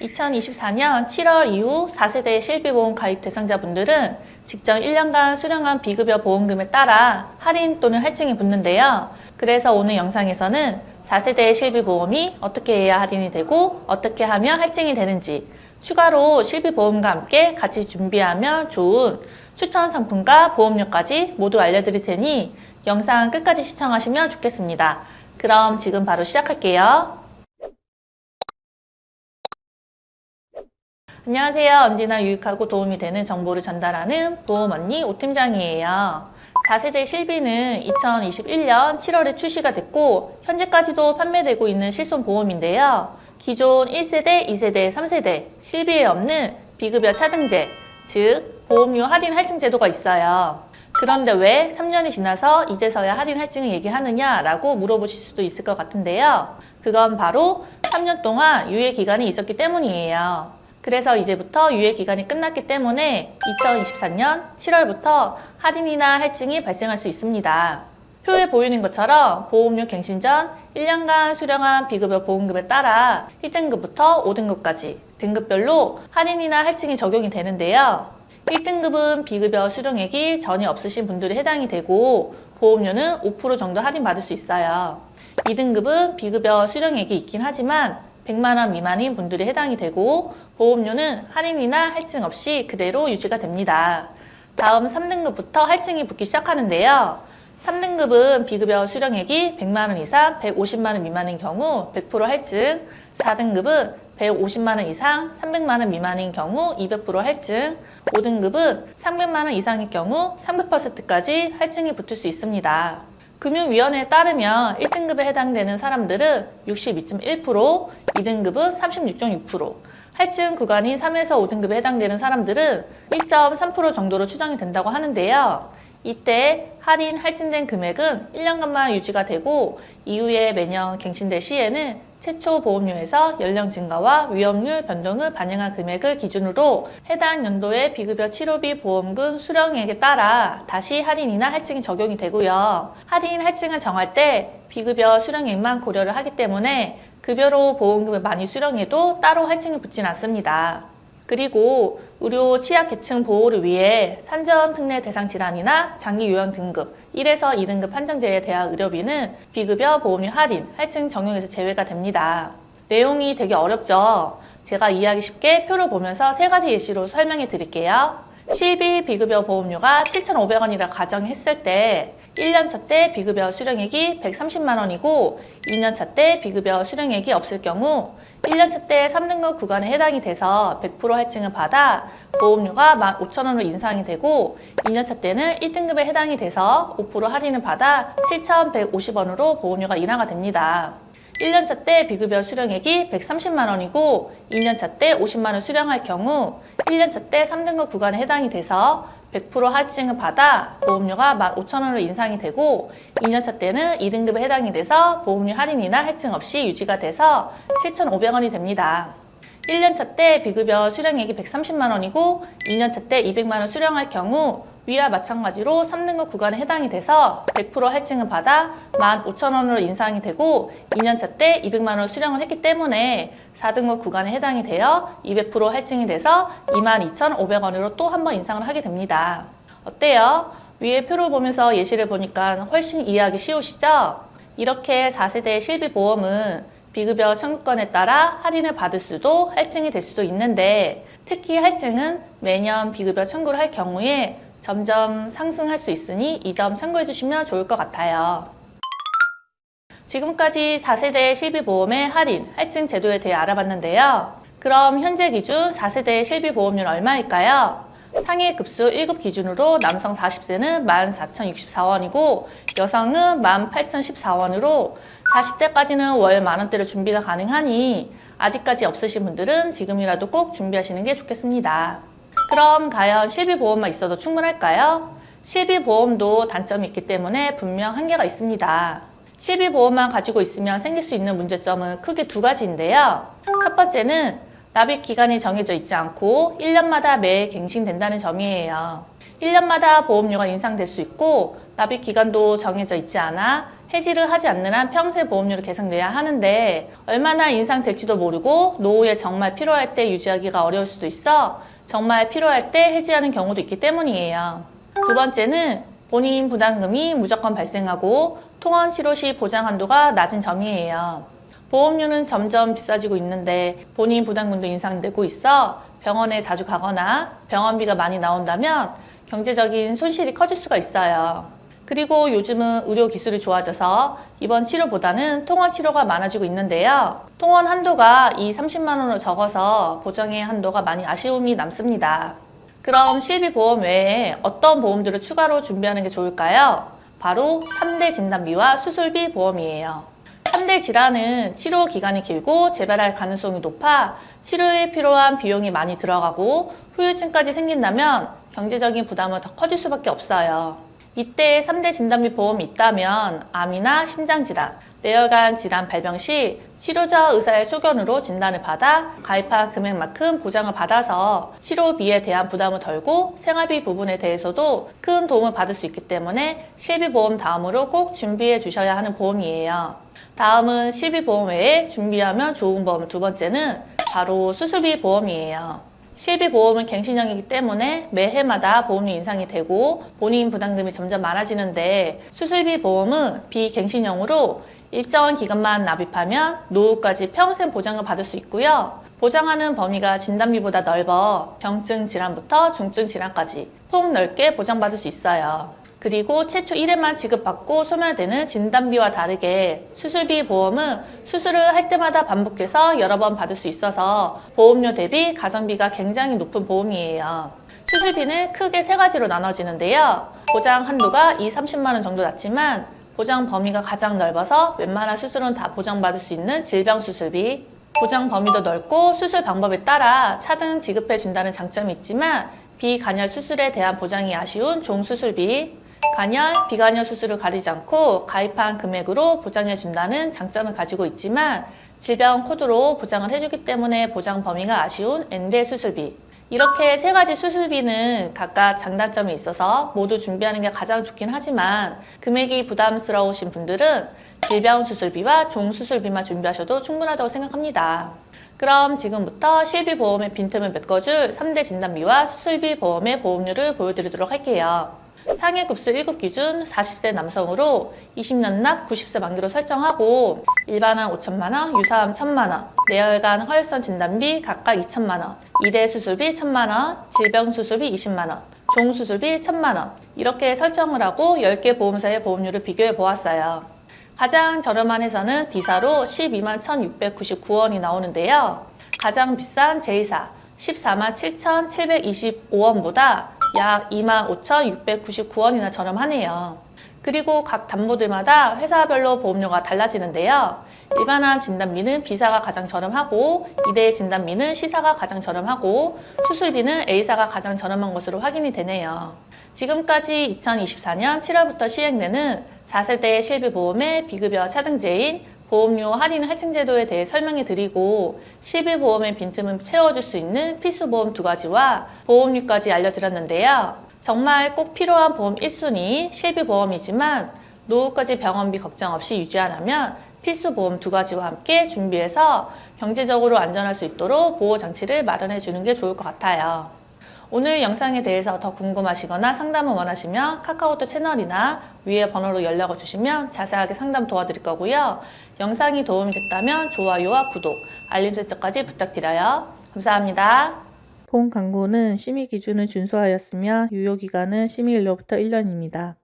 2024년 7월 이후 4세대 실비보험 가입 대상자분들은 직전 1년간 수령한 비급여 보험금에 따라 할인 또는 할증이 붙는데요. 그래서 오늘 영상에서는 4세대 실비보험이 어떻게 해야 할인이 되고 어떻게 하면 할증이 되는지, 추가로 실비보험과 함께 같이 준비하면 좋은 추천 상품과 보험료까지 모두 알려드릴 테니 영상 끝까지 시청하시면 좋겠습니다. 그럼 지금 바로 시작할게요. 안녕하세요. 언제나 유익하고 도움이 되는 정보를 전달하는 보험 언니 오팀장이에요. 4세대 실비는 2021년 7월에 출시가 됐고 현재까지도 판매되고 있는 실손보험인데요. 기존 1세대, 2세대, 3세대 실비에 없는 비급여 차등제, 즉 보험료 할인 할증 제도가 있어요. 그런데 왜 3년이 지나서 이제서야 할인 할증을 얘기하느냐라고 물어보실 수도 있을 것 같은데요. 그건 바로 3년 동안 유예 기간이 있었기 때문이에요. 그래서 이제부터 유예 기간이 끝났기 때문에 2024년 7월부터 할인이나 할증이 발생할 수 있습니다. 표에 보이는 것처럼 보험료 갱신 전 1년간 수령한 비급여 보험금에 따라 1등급부터 5등급까지 등급별로 할인이나 할증이 적용이 되는데요. 1등급은 비급여 수령액이 전혀 없으신 분들이 해당이 되고 보험료는 5% 정도 할인받을 수 있어요. 2등급은 비급여 수령액이 있긴 하지만 100만 원 미만인 분들이 해당이 되고 보험료는 할인이나 할증 없이 그대로 유지가 됩니다. 다음 3등급부터 할증이 붙기 시작하는데요. 3등급은 비급여 수령액이 100만 원 이상 150만 원 미만인 경우 100% 할증, 4등급은 150만 원 이상 300만 원 미만인 경우 200% 할증, 5등급은 300만 원 이상일 경우 300%까지 할증이 붙을 수 있습니다. 금융위원회에 따르면 1등급에 해당되는 사람들은 62.1%, 2등급은 36.6%, 할증 구간인 3에서 5등급에 해당되는 사람들은 1.3% 정도로 추정이 된다고 하는데요. 이때 할인, 할증된 금액은 1년간만 유지가 되고 이후에 매년 갱신될 시에는 최초 보험료에서 연령 증가와 위험률 변동을 반영한 금액을 기준으로 해당 연도의 비급여 치료비 보험금 수령액에 따라 다시 할인이나 할증이 적용이 되고요. 할인, 할증을 정할 때 비급여 수령액만 고려를 하기 때문에 급여로 보험금을 많이 수령해도 따로 할증이 붙진 않습니다. 그리고 의료 취약계층 보호를 위해 산전 특례 대상 질환이나 장기 요양 등급 1에서 2등급 판정제에 대한 의료비는 비급여 보험료 할인, 할증 적용에서 제외가 됩니다. 내용이 되게 어렵죠? 제가 이해하기 쉽게 표를 보면서 3가지 예시로 설명해 드릴게요. 실비 비급여 보험료가 7,500원이라 가정했을 때 1년차 때 비급여 수령액이 130만 원이고 2년차 때 비급여 수령액이 없을 경우 1년차 때 3등급 구간에 해당이 돼서 100% 할증을 받아 보험료가 15,000원으로 인상이 되고 2년차 때는 1등급에 해당이 돼서 5% 할인을 받아 7,150원으로 보험료가 인하가 됩니다. 1년차 때 비급여 수령액이 130만 원이고 2년차 때 50만 원 수령할 경우 1년차 때 3등급 구간에 해당이 돼서 100% 할증을 받아 보험료가 15,000원으로 인상이 되고 2년차 때는 2등급에 해당이 돼서 보험료 할인이나 할증 없이 유지가 돼서 7,500원이 됩니다. 1년차 때 비급여 수령액이 130만 원이고 2년차 때 200만 원 수령할 경우 위와 마찬가지로 3등급 구간에 해당이 돼서 100% 할증을 받아 15,000원으로 인상이 되고 2년차 때 200만 원 수령을 했기 때문에 4등급 구간에 해당이 되어 200% 할증이 돼서 22,500원으로 또 한 번 인상을 하게 됩니다. 어때요? 위에 표를 보면서 예시를 보니까 훨씬 이해하기 쉬우시죠? 이렇게 4세대 실비보험은 비급여 청구권에 따라 할인을 받을 수도 할증이 될 수도 있는데 특히 할증은 매년 비급여 청구를 할 경우에 점점 상승할 수 있으니 이 점 참고해 주시면 좋을 것 같아요. 지금까지 4세대 실비보험의 할인, 할증 제도에 대해 알아봤는데요. 그럼 현재 기준 4세대 실비보험료는 얼마일까요? 상해 급수 1급 기준으로 남성 40세는 14,064원이고 여성은 18,014원으로 40대까지는 월 만원대로 준비가 가능하니 아직까지 없으신 분들은 지금이라도 꼭 준비하시는 게 좋겠습니다. 그럼 과연 실비보험만 있어도 충분할까요? 실비보험도 단점이 있기 때문에 분명 한계가 있습니다. 실비보험만 가지고 있으면 생길 수 있는 문제점은 크게 2가지인데요. 첫 번째는 납입 기간이 정해져 있지 않고 1년마다 매해 갱신된다는 점이에요. 1년마다 보험료가 인상될 수 있고 납입 기간도 정해져 있지 않아 해지를 하지 않는 한 평생 보험료를 계속 내야 하는데 얼마나 인상될지도 모르고 노후에 정말 필요할 때 유지하기가 어려울 수도 있어 정말 필요할 때 해지하는 경우도 있기 때문이에요. 두 번째는 본인 부담금이 무조건 발생하고 통원 치료 시 보장 한도가 낮은 점이에요. 보험료는 점점 비싸지고 있는데 본인 부담금도 인상되고 있어 병원에 자주 가거나 병원비가 많이 나온다면 경제적인 손실이 커질 수가 있어요. 그리고 요즘은 의료 기술이 좋아져서 입원 치료보다는 통원 치료가 많아지고 있는데요. 통원 한도가 이 30만 원으로 적어서 보장의 한도가 많이 아쉬움이 남습니다. 그럼 실비보험 외에 어떤 보험들을 추가로 준비하는 게 좋을까요? 바로 3대 진단비와 수술비 보험이에요. 3대 질환은 치료 기간이 길고 재발할 가능성이 높아 치료에 필요한 비용이 많이 들어가고 후유증까지 생긴다면 경제적인 부담은 더 커질 수밖에 없어요. 이때 3대 진단비 보험이 있다면 암이나 심장질환, 뇌혈관 질환 발병 시 치료자 의사의 소견으로 진단을 받아 가입한 금액만큼 보장을 받아서 치료비에 대한 부담을 덜고 생활비 부분에 대해서도 큰 도움을 받을 수 있기 때문에 실비보험 다음으로 꼭 준비해 주셔야 하는 보험이에요. 다음은 실비보험 외에 준비하면 좋은 보험 두 번째는 바로 수술비 보험이에요. 실비보험은 갱신형이기 때문에 매해마다 보험료 인상이 되고 본인 부담금이 점점 많아지는데 수술비 보험은 비갱신형으로 일정 기간만 납입하면 노후까지 평생 보장을 받을 수 있고요. 보장하는 범위가 진단비보다 넓어 병증 질환부터 중증 질환까지 폭넓게 보장받을 수 있어요. 그리고 최초 1회만 지급받고 소멸되는 진단비와 다르게 수술비 보험은 수술을 할 때마다 반복해서 여러 번 받을 수 있어서 보험료 대비 가성비가 굉장히 높은 보험이에요. 수술비는 크게 세 가지로 나눠지는데요. 보장 한도가 30만 원 정도 낮지만 보장 범위가 가장 넓어서 웬만한 수술은 다 보장받을 수 있는 질병 수술비, 보장 범위도 넓고 수술 방법에 따라 차등 지급해 준다는 장점이 있지만 비간혈 수술에 대한 보장이 아쉬운 종수술비, 간혈, 비간혈 수술을 가리지 않고 가입한 금액으로 보장해 준다는 장점을 가지고 있지만 질병 코드로 보장을 해주기 때문에 보장 범위가 아쉬운 엔대 수술비. 이렇게 세 가지 수술비는 각각 장단점이 있어서 모두 준비하는 게 가장 좋긴 하지만 금액이 부담스러우신 분들은 질병 수술비와 종 수술비만 준비하셔도 충분하다고 생각합니다. 그럼 지금부터 실비보험의 빈틈을 메꿔줄 3대 진단비와 수술비 보험의 보험료를 보여드리도록 할게요. 상해 급수 1급 기준 40세 남성으로 20년 납 90세 만기로 설정하고 일반암 5천만 원, 유사암 1천만 원, 뇌혈관 허혈성 진단비 각각 2천만 원, 2대 수술비 1천만 원, 질병 수술비 20만 원, 종 수술비 1천만 원 이렇게 설정을 하고 10개 보험사의 보험료를 비교해 보았어요. 가장 저렴한 회사는 D사로 12만 1,699원이 나오는데요. 가장 비싼 J사 14만 7,725원보다 약 25,699원이나 저렴하네요. 그리고 각 담보들마다 회사별로 보험료가 달라지는데요. 일반암 진단비는 B사가 가장 저렴하고 2대 진단비는 C사가 가장 저렴하고 수술비는 A사가 가장 저렴한 것으로 확인이 되네요. 지금까지 2024년 7월부터 시행되는 4세대 실비보험의 비급여 차등제인 보험료 할인 할증 제도에 대해 설명해 드리고 실비보험의 빈틈을 채워줄 수 있는 필수보험 2가지와 보험료까지 알려드렸는데요. 정말 꼭 필요한 보험 1순위 실비보험이지만 노후까지 병원비 걱정 없이 유지하려면 필수보험 2가지와 함께 준비해서 경제적으로 안전할 수 있도록 보호장치를 마련해 주는 게 좋을 것 같아요. 오늘 영상에 대해서 더 궁금하시거나 상담을 원하시면 카카오톡 채널이나 위에 번호로 연락을 주시면 자세하게 상담 도와드릴 거고요. 영상이 도움이 됐다면 좋아요와 구독, 알림 설정까지 부탁드려요. 감사합니다. 본 광고는 심의 기준을 준수하였으며 유효기간은 심의일로부터 1년입니다.